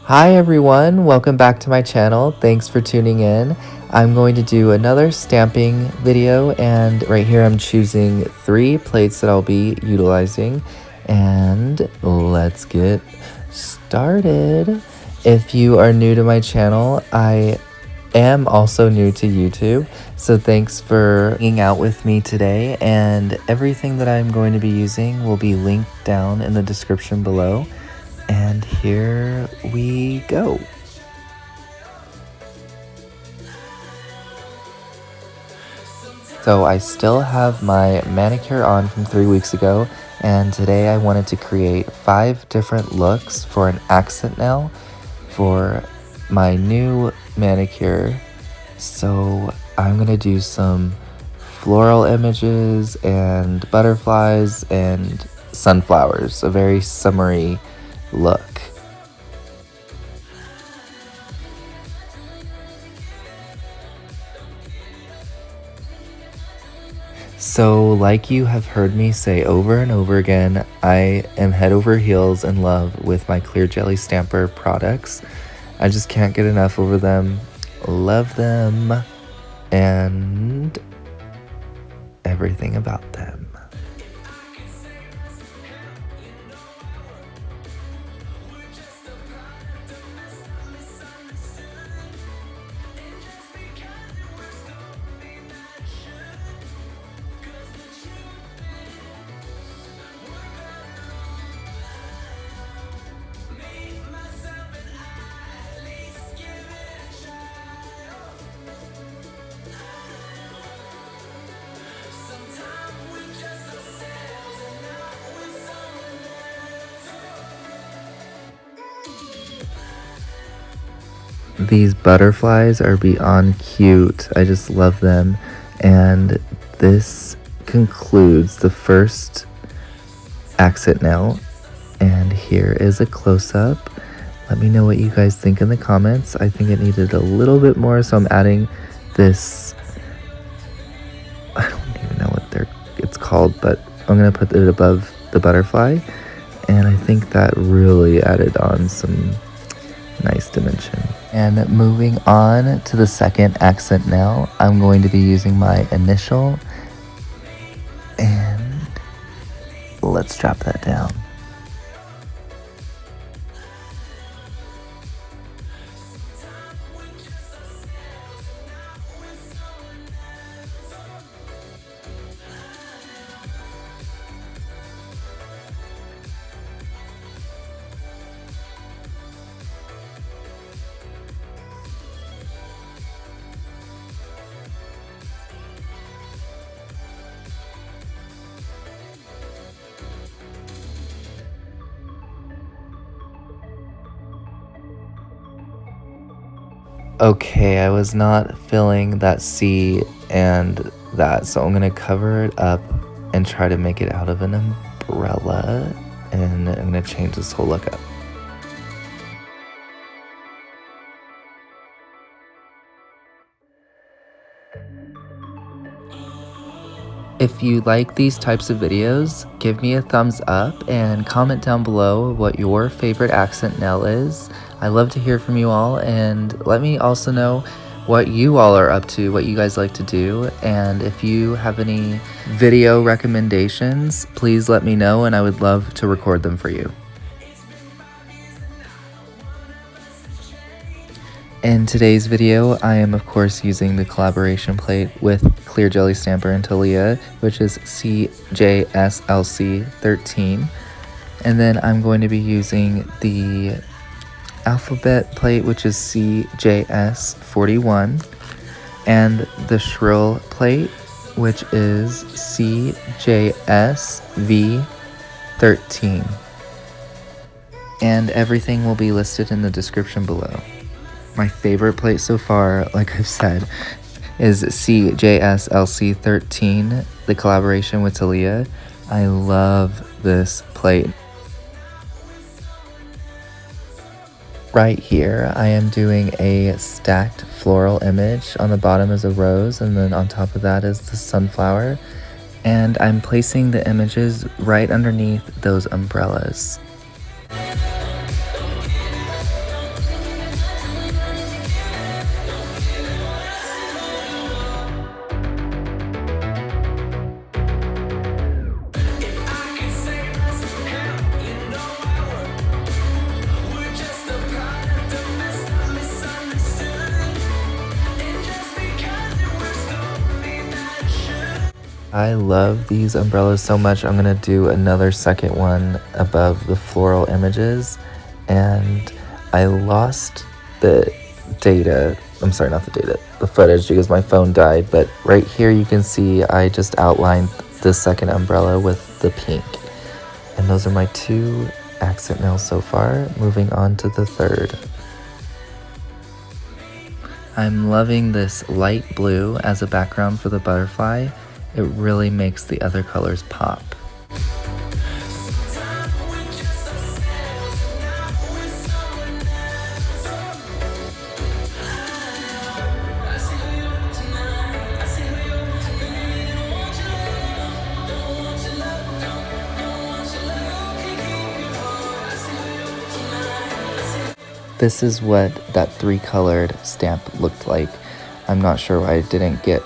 Hi everyone, welcome back to my channel. Thanks for tuning in. I'm going to do another stamping video, and right here I'm choosing 3 plates that I'll be utilizing, and let's get started. If you are new to my channel, I am also new to YouTube, so thanks for hanging out with me today, and everything that I'm going to be using will be linked down in the description below. And here we go. So I still have my manicure on from 3 weeks ago, and today I wanted to create 5 different looks for an accent nail for my new manicure. So I'm gonna do some floral images and butterflies and sunflowers, a very summery look. So, like you have heard me say over and over again, I am head over heels in love with my Clearjellystamper products. I just can't get enough over them. Love them and everything about them. These butterflies are beyond cute. I just love them. And this concludes the first accent nail. And here is a close-up. Let me know what you guys think in the comments. I think it needed a little bit more, so I'm adding this, I don't even know what it's called, but I'm gonna put it above the butterfly. And I think that really added on some nice dimension. And moving on to the second accent nail, I'm going to be using my initial, and let's drop that down. Okay, I was not filling that C and that, so I'm gonna cover it up and try to make it out of an umbrella, and I'm gonna change this whole look up. If you like these types of videos, give me a thumbs up and comment down below what your favorite accent nail is. I love to hear from you all, and let me also know what you all are up to, what you guys like to do, and if you have any video recommendations, please let me know and I would love to record them for you. In today's video, I am of course using the collaboration plate with Clearjellystamper and Talia, which is CJSLC13. And then I'm going to be using the alphabet plate, which is CJS41, and the Frill plate, which is CJSV13. And everything will be listed in the description below. My favorite plate so far, like I've said, is CJSLC13, the collaboration with Talia. I love this plate. Right here, I am doing a stacked floral image. On the bottom is a rose, and then on top of that is the sunflower. And I'm placing the images right underneath those umbrellas. I love these umbrellas so much. I'm gonna do another second one above the floral images, and I lost the data. I'm sorry, not the data, the footage, because my phone died. But right here you can see I just outlined the second umbrella with the pink. And those are my 2 accent nails so far. Moving on to the third. I'm loving this light blue as a background for the butterfly. It really makes the other colors pop. This is what that 3-colored stamp looked like. I'm not sure why I didn't get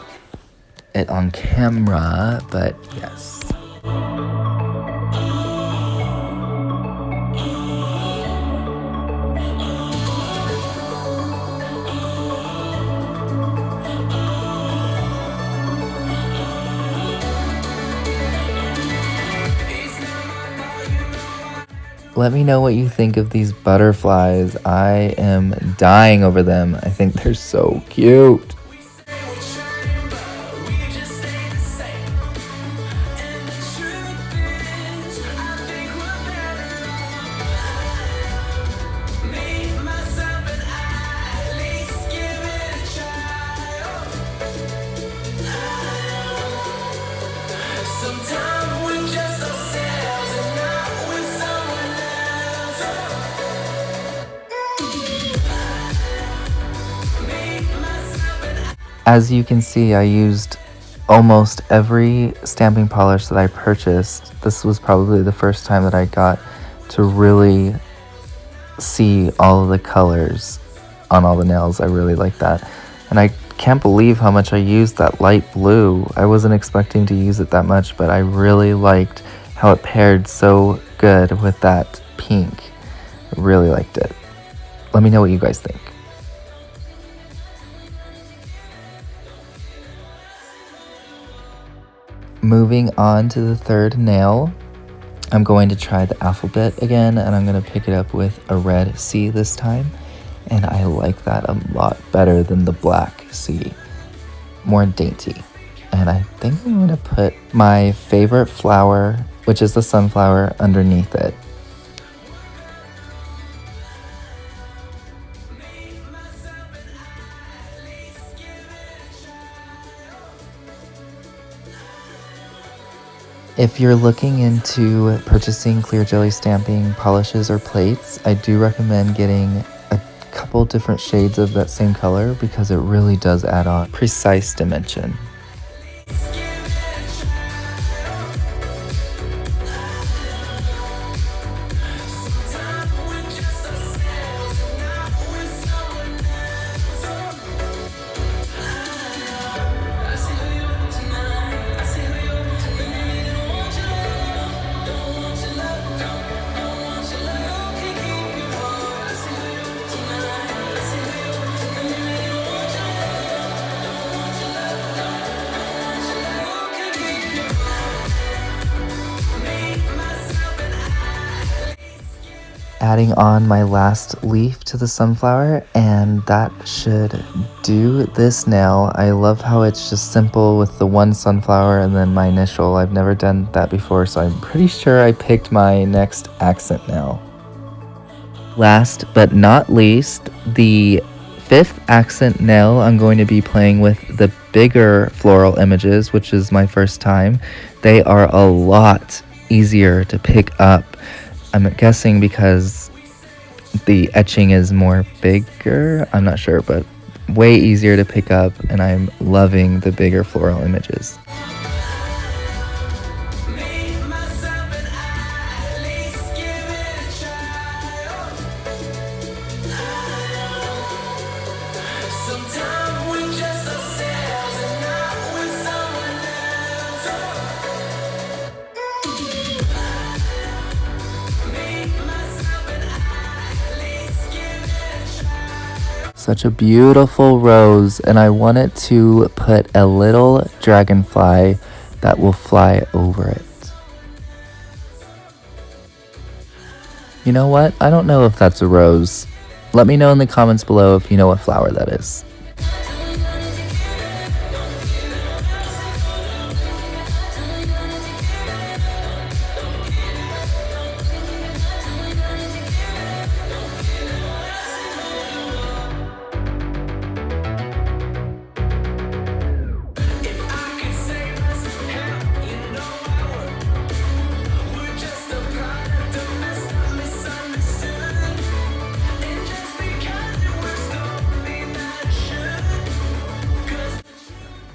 it on camera, but yes. Let me know what you think of these butterflies. I am dying over them. I think they're so cute. As you can see, I used almost every stamping polish that I purchased. This was probably the first time that I got to really see all of the colors on all the nails. I really like that. And I can't believe how much I used that light blue. I wasn't expecting to use it that much, but I really liked how it paired so good with that pink. I really liked it. Let me know what you guys think. Moving on to the third nail, I'm going to try the alphabet again, and I'm going to pick it up with a red C this time. And I like that a lot better than the black C. More dainty. And I think I'm going to put my favorite flower, which is the sunflower, underneath it. If you're looking into purchasing Clearjelly stamping polishes or plates, I do recommend getting a couple different shades of that same color because it really does add on precise dimension. Adding on my last leaf to the sunflower, and that should do this nail. I love how it's just simple with the one sunflower and then my initial. I've never done that before, so I'm pretty sure I picked my next accent nail. Last but not least, the fifth accent nail, I'm going to be playing with the bigger floral images, which is my first time. They are a lot easier to pick up. I'm guessing because the etching is more bigger, I'm not sure, but way easier to pick up, and I'm loving the bigger floral images. Such a beautiful rose, and I wanted to put a little dragonfly that will fly over it. You know what? I don't know if that's a rose. Let me know in the comments below if you know what flower that is.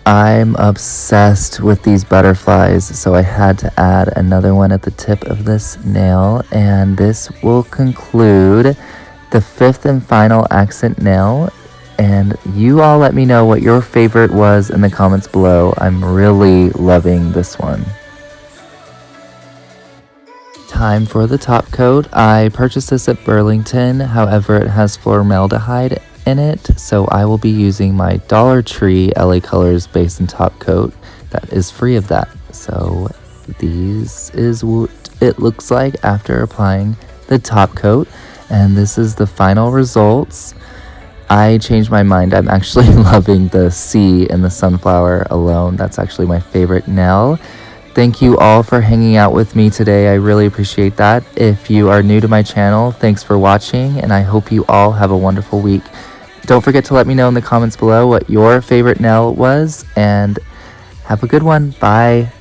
I'm obsessed with these butterflies, so I had to add another one at the tip of this nail, and this will conclude the 5th and final accent nail. And you all let me know what your favorite was in the comments below. I'm really loving this one. Time for the top coat. I purchased this at Burlington, however it has formaldehyde in it, so I will be using my Dollar Tree LA Colors base and top coat that is free of that. So this is what it looks like after applying the top coat, and this is the final results. I changed my mind. I'm actually loving the C and the sunflower alone. That's actually my favorite nail. Thank you all for hanging out with me today. I really appreciate that. If you are new to my channel, thanks for watching, and I hope you all have a wonderful week. Don't forget to let me know in the comments below what your favorite nail was, and have a good one. Bye.